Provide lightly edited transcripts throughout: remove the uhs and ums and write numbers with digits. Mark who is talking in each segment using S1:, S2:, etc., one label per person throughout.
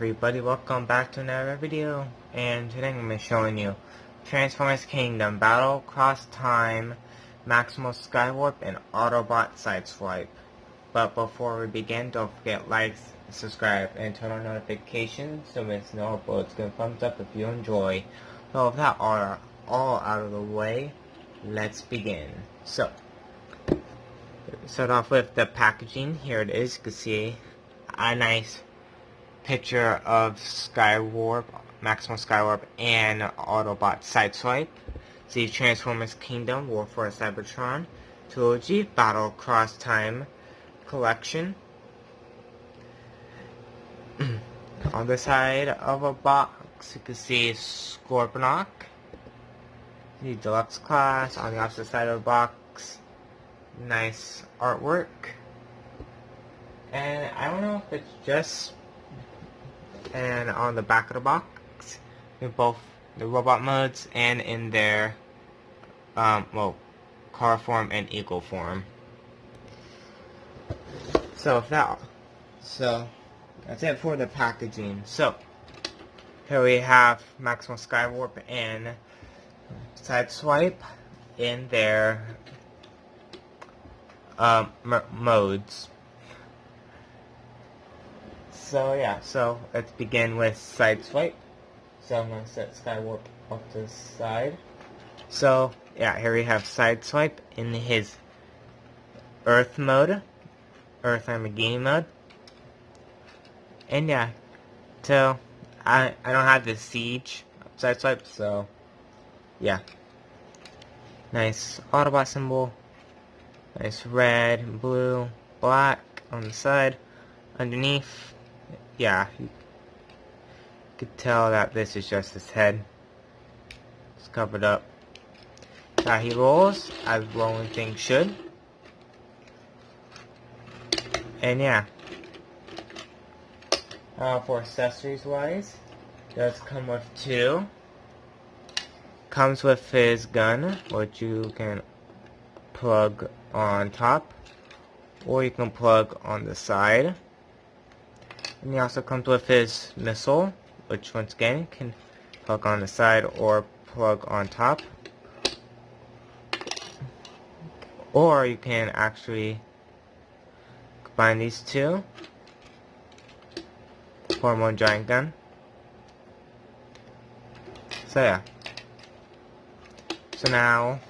S1: everybody, welcome back to another video, and today I'm going to be showing you Transformers Kingdom Battle Cross Time, Maximal Skywarp, and Autobot Sideswipe. But before we begin, don't forget likes, subscribe, and turn on notifications so miss no uploads. Give a thumbs up if you enjoy. So with that all out of the way, let's begin. So, start off with the packaging. Here it is. You can see a nice picture of Skywarp, Maximal Skywarp, and Autobot Sideswipe. See Transformers Kingdom, War for Cybertron, Trilogy, Battle Cross Time Collection. On the side of a box, you can see Scorponok, the Deluxe Class. On the opposite side of the box, nice artwork. And I don't know if it's just... And on the back of the box, in both the robot modes and in their, well, car form and eagle form. So that's it for the packaging. So here we have Maximal Skywarp and Sideswipe in their modes. So yeah, so let's begin with Sideswipe. So I'm going to set Skywarp off to the side. So yeah, here we have Sideswipe in his Earth mode, Earth Lamborghini mode. And yeah, so I don't have the Siege Sideswipe, so yeah. Nice Autobot symbol, nice red, blue, black on the side, underneath. Yeah, you could tell that this is just his head. It's covered up. Now he rolls, as rolling things should. And yeah. For accessories wise, does come with two. Comes with his gun, which you can plug on top, or you can plug on the side. And he also comes with his missile, which once again can plug on the side or plug on top. Or you can actually combine these two, form one giant gun. So yeah. So now,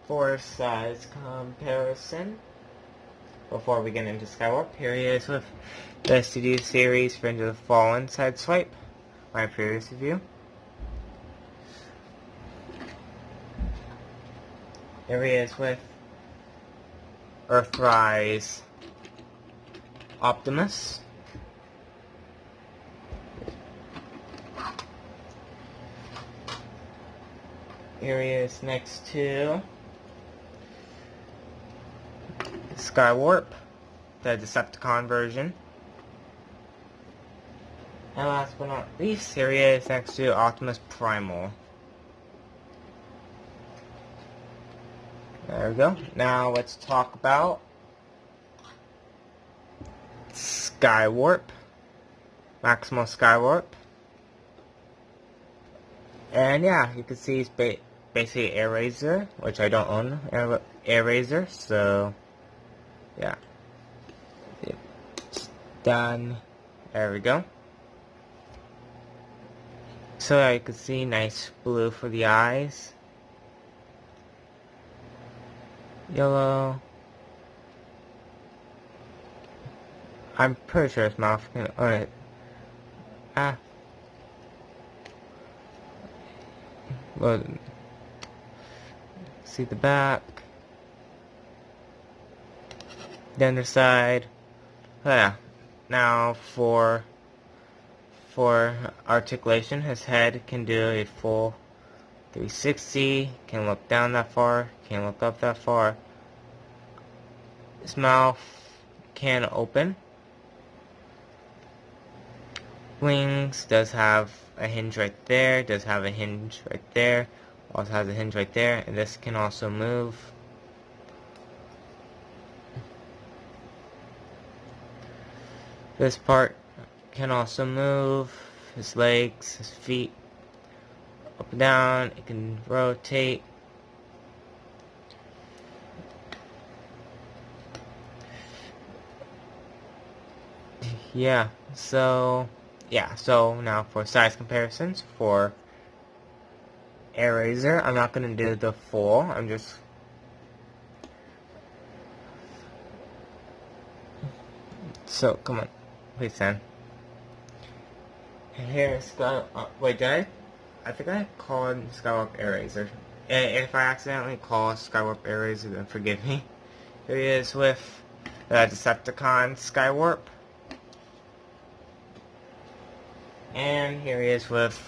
S1: for size comparison, before we get into Skywarp, here he is with the Studio Series Revenge of the Fallen Sideswipe, my previous review. Here he is with Earthrise Optimus. Here he is next to Skywarp, the Decepticon version. And last but not least, here he is next to Optimus Primal. There we go. Now let's talk about Skywarp, Maximal Skywarp. And yeah, you can see he's basically Airazor, which I don't own Airazor, so yeah. It's done. There we go. So yeah, you can see nice blue for the eyes. Yellow. I'm pretty sure his mouth can own it. Well, see the back. The underside. Oh yeah. Now for articulation, his head can do a full 360, can look down that far, can look up that far. His mouth can open. Wings does have a hinge right there, does have a hinge right there, also has a hinge right there, and this can also move. This part can also move his legs, his feet, up and down. It can rotate. So now for size comparisons for Eraser, I'm not going to do the full, I'm just come on, please stand. Here's wait, I think I called Skywarp Eraser. If I accidentally call Skywarp Eraser, then forgive me. Here he is with Decepticon Skywarp. And here he is with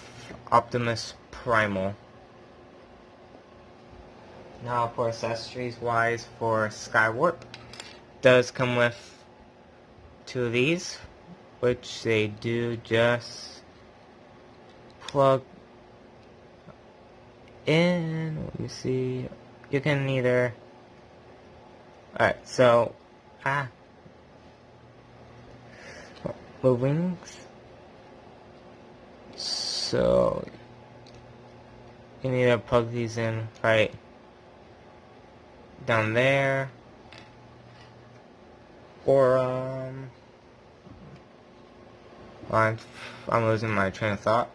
S1: Optimus Primal. Now for accessories wise for Skywarp, does come with 2 of these, which they do just plug in. Let me see. You can either. Alright, so the wings. So you need to plug these in right down there, or I'm losing my train of thought.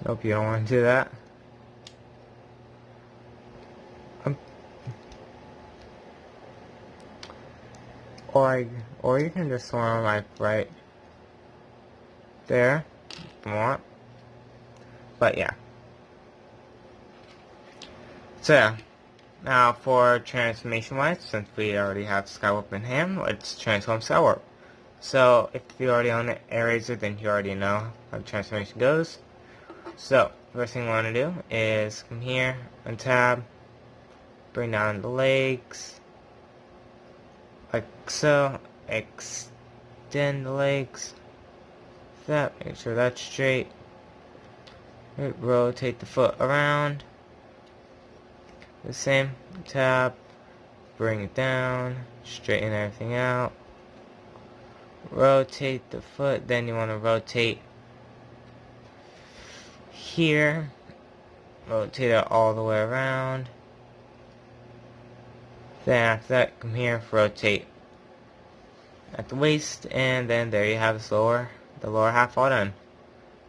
S1: Nope, you don't want to do that. Or you can just throw them like right there if you want. But yeah. So yeah. Now for transformation wise, since we already have Skywarp in hand, let's transform Skywarp. So if you already own the Eraser, then you already know how the transformation goes. So first thing we want to do is come here, untab, bring down the legs, like so, extend the legs, that, make sure that's straight, rotate the foot around, the same, tab, bring it down, straighten everything out, rotate the foot, then you want to rotate here, rotate it all the way around. Then after that, come here, rotate at the waist, and then there you have the lower half all done.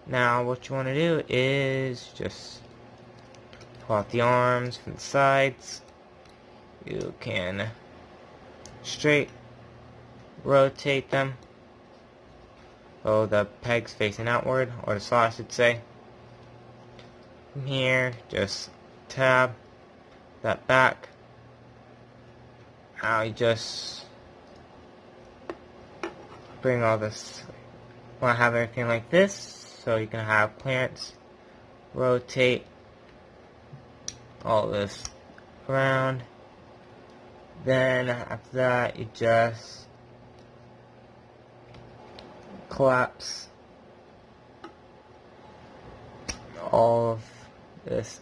S1: Now what you want to do is just pull out the arms from the sides. You can straight rotate them. Oh, the peg's facing outward, or the slot I should say. From here, just tab that back. Now you just bring all this, want to have everything like this, so you can have clearance, rotate all this around, then after that you just collapse all of this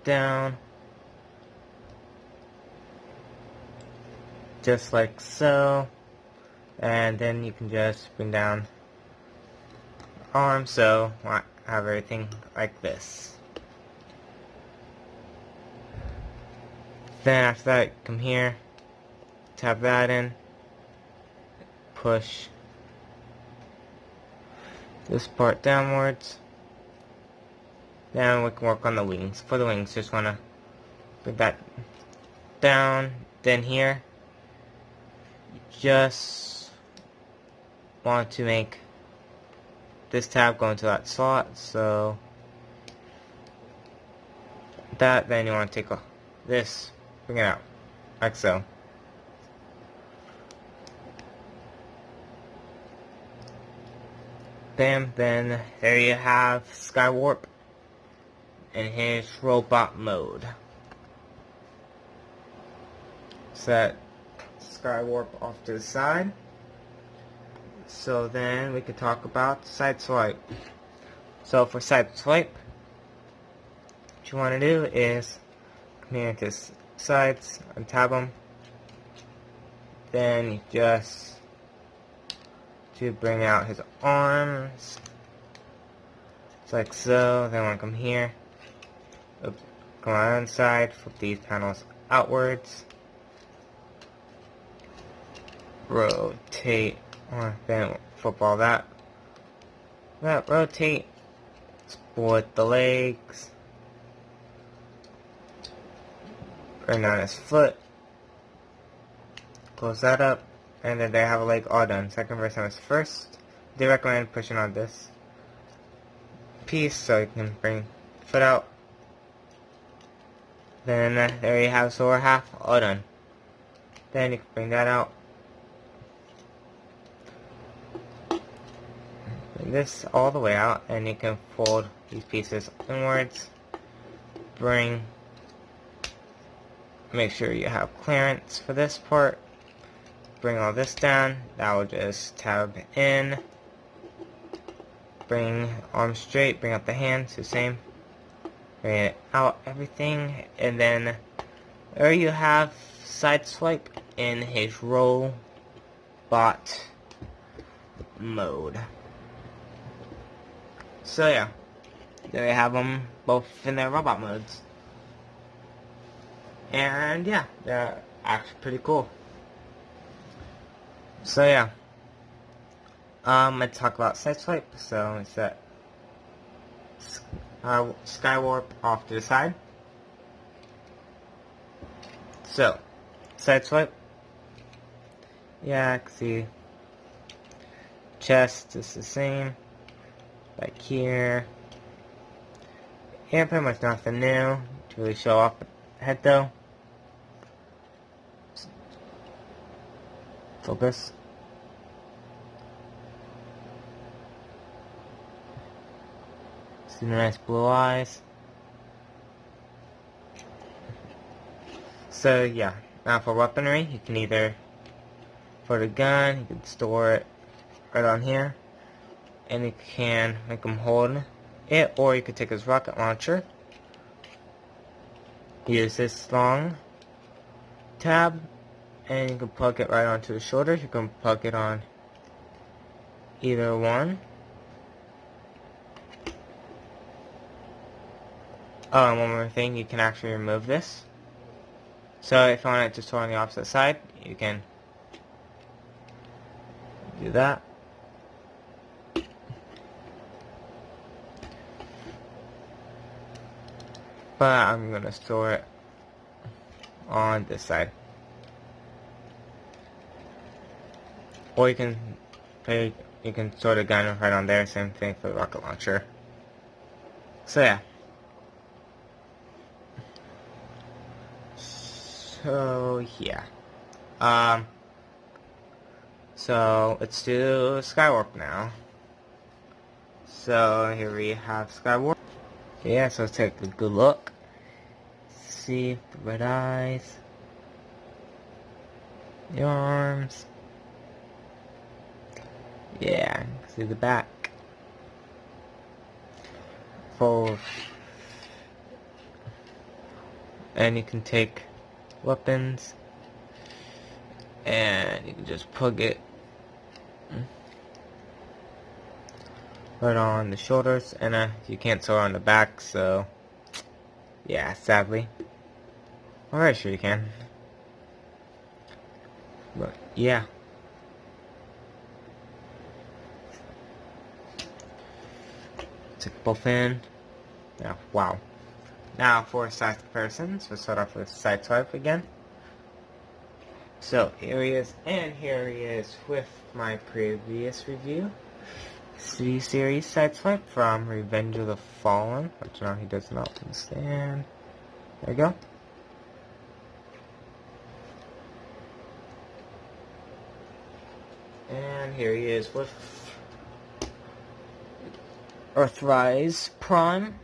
S1: down, just like so, and then you can just bring down the arm, so have everything like this. Then after that, come here, tap that in, push this part downwards. Then we can work on the wings. For the wings, just want to bring that down. Then here, just want to make this tab go into that slot, so that, then you want to take this, bring it out like so. Bam, then there you have Skywarp in his robot mode. Set Skywarp off to the side. So then we could talk about Sideswipe. So for Sideswipe, what you want to do is here to sides, untab them. Then you just to bring out his arms, just like so. Then when I come here, oops, come on the inside, flip these panels outwards, rotate, or then flip all that. Rotate, split the legs, bring down his foot, close that up, and then they have a leg all done. Second verse time is first. They recommend pushing on this piece so you can bring foot out. Then there you have lower half all done. Then you can bring that out. Bring this all the way out, and you can fold these pieces inwards. Make sure you have clearance for this part. Bring all this down. That will just tab in. Bring arms straight. Bring up the hands. The same. Bring it out. Everything. And then there you have Sideswipe in his robot mode. So yeah, there you have them both in their robot modes. And yeah, they're actually pretty cool. So yeah, let's talk about Sideswipe. So it's that Skywarp off to the side. So Sideswipe, yeah, I can see chest is the same. Back here, yeah, pretty much nothing new to really show off the head though. Focus. See the nice blue eyes. So yeah, now for weaponry, you can either, for the gun, you can store it right on here, and you can make him hold it, or you could take his rocket launcher, use this long tab, and you can plug it right onto the shoulder. You can plug it on either one. Oh, and one more thing, you can actually remove this. So if you want it to store on the opposite side, you can do that. But I'm going to store it on this side. Or you can store the gun right on there, same thing for the rocket launcher. So yeah. So yeah. So let's do Skywarp now. So here we have Skywarp. Yeah, so let's take a good look. See the red eyes, the arms. Yeah, see the back. Fold. And you can take weapons and you can just plug it right on the shoulders, and you can't sew on the back, so yeah, sadly. Alright, sure you can. But yeah. Take both in. Yeah, wow. Now for size comparisons, we'll start off with Sideswipe again. So here he is, and here he is with my previous review. C-Series Sideswipe from Revenge of the Fallen, which now he does not understand. There we go. And here he is with Earthrise Prime.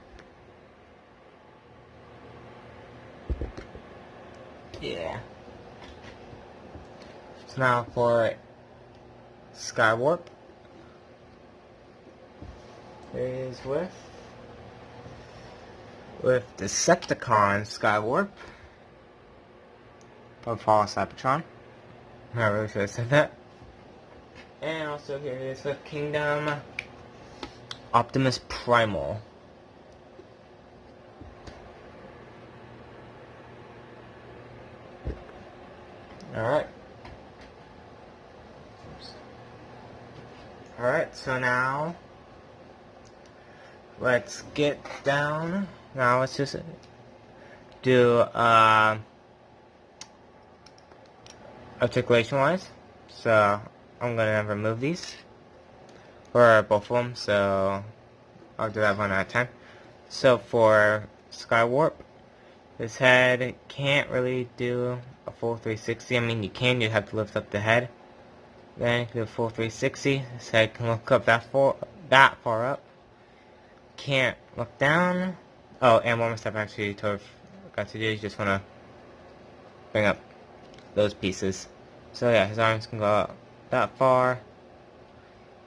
S1: Yeah. So now for Skywarp. Here he is with Decepticon Skywarp. of Fall Cybertron. I really should have said that. And also here it is with Kingdom Optimus Primal. Alright. Alright, so now let's get down. Now let's just do articulation wise. So I'm gonna remove these for both of them, so I'll do that one at a time. So for Skywarp, his head can't really do a full 360. I mean, you can, you have to lift up the head. Then you can do a full 360. His head can look up that far up. Can't look down. Oh, and one more step I actually totally forgot to do. You just want to bring up those pieces. So yeah, his arms can go up that far.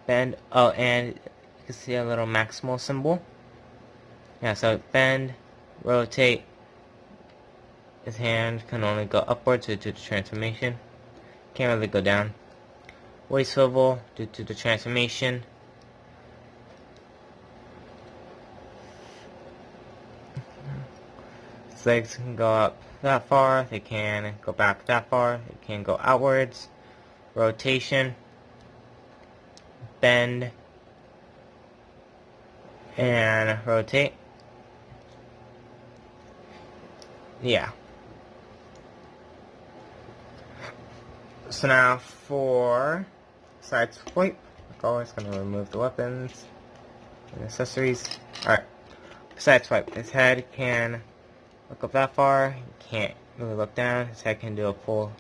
S1: Bend. Oh, and you can see a little maximal symbol. Yeah, so bend, rotate. His hand can only go upwards due to the transformation. Can't really go down. Waist swivel due to the transformation. His legs can go up that far. They can go back that far. They can go outwards. Rotation. Bend. And rotate. Yeah. So now for Sideswipe, like always, going to remove the weapons and accessories. Alright, Sideswipe. His head can look up that far. He can't really look down. His head can do a full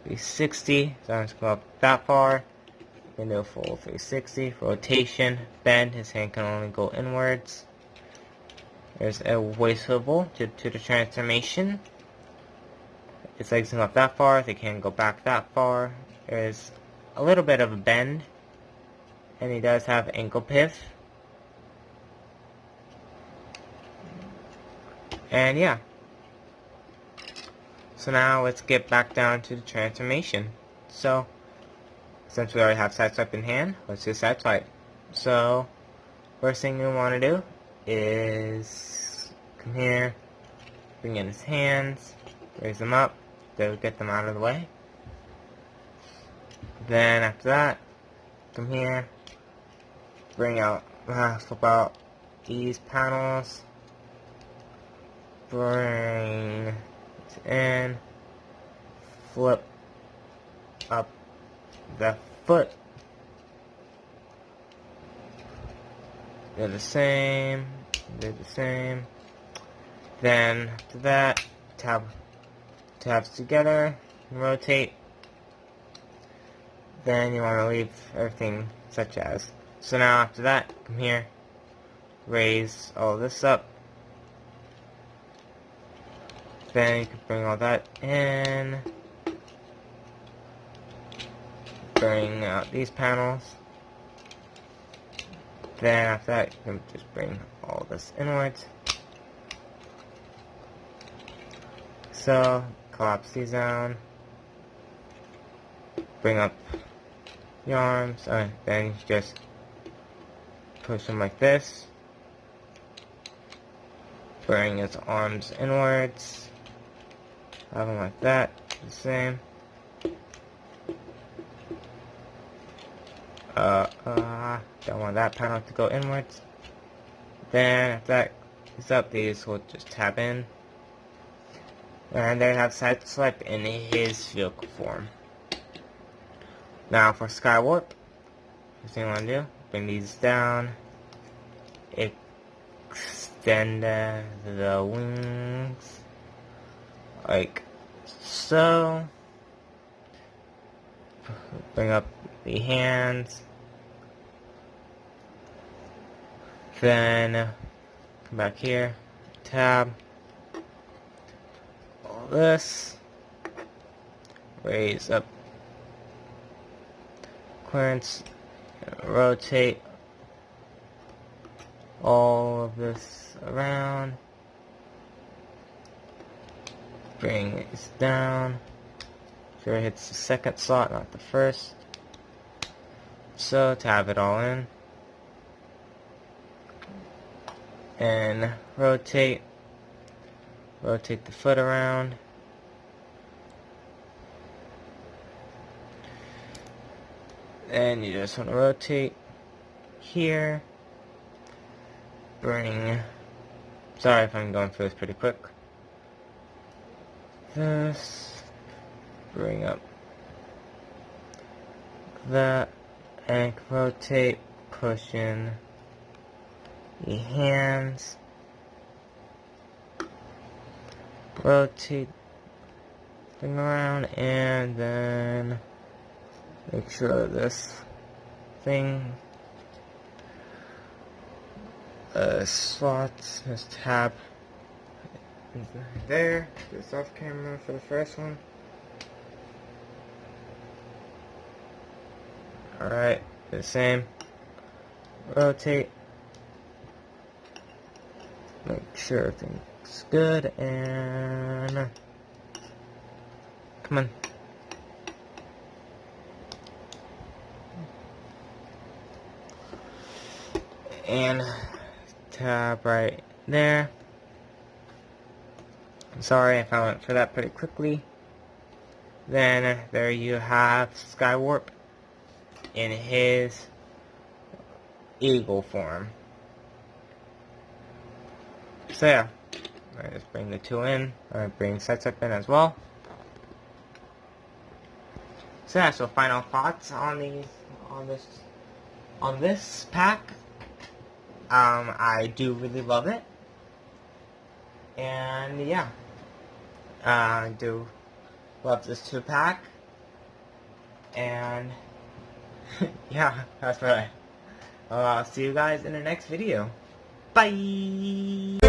S1: 360. His arms can go up that far. He can do a full 360. Rotation, bend. His hand can only go inwards. There's a waist swivel due to the transformation. His legs can go up that far. They can't go back that far. There's a little bit of a bend. And he does have ankle pivot. And yeah. So now let's get back down to the transformation. So, since we already have Sideswipe in hand, let's do Sideswipe. So, first thing you want to do is come here, bring in his hands, raise them up, to get them out of the way. Then after that, come here, bring out, flip out these panels, bring it in, flip up the foot, do the same, then after that, tabs together, rotate. Then you want to leave everything such as. So now after that, come here, raise all this up. Then you can bring all that in. Bring out these panels. Then after that, you can just bring all this inwards. So, collapse these down. Bring up the arms. Then you just push them like this. Bring his arms inwards. Have them like that. The same. Don't want that panel to go inwards. Then if that is up, these will just tab in. And there you have Sideswipe in his vehicle form. Now for Skywarp, first thing you want to do, bring these down, extend the wings, like so. Bring up the hands. Then come back here, tab, all this, raise up clearance, rotate all of this around, bring this down, sure it hits the second slot, not the first. So tab it all in. And rotate the foot around. And you just want to rotate here. Sorry if I'm going through this pretty quick. This, bring up that, and rotate, push in the hands, rotate thing around, and then make sure this thing slots, this tab there, this off camera for the first one. Alright, the same. Rotate. Make sure everything's good, and come on. And tab right there. I'm sorry if I went for that pretty quickly. Then there you have Skywarp in his eagle form. So yeah, I just bring the two in. I bring Sideswipe in as well. So yeah, so final thoughts on this pack. I do really love it, and yeah, I do love this 2-pack, and yeah, that's right. I'll see you guys in the next video. Bye!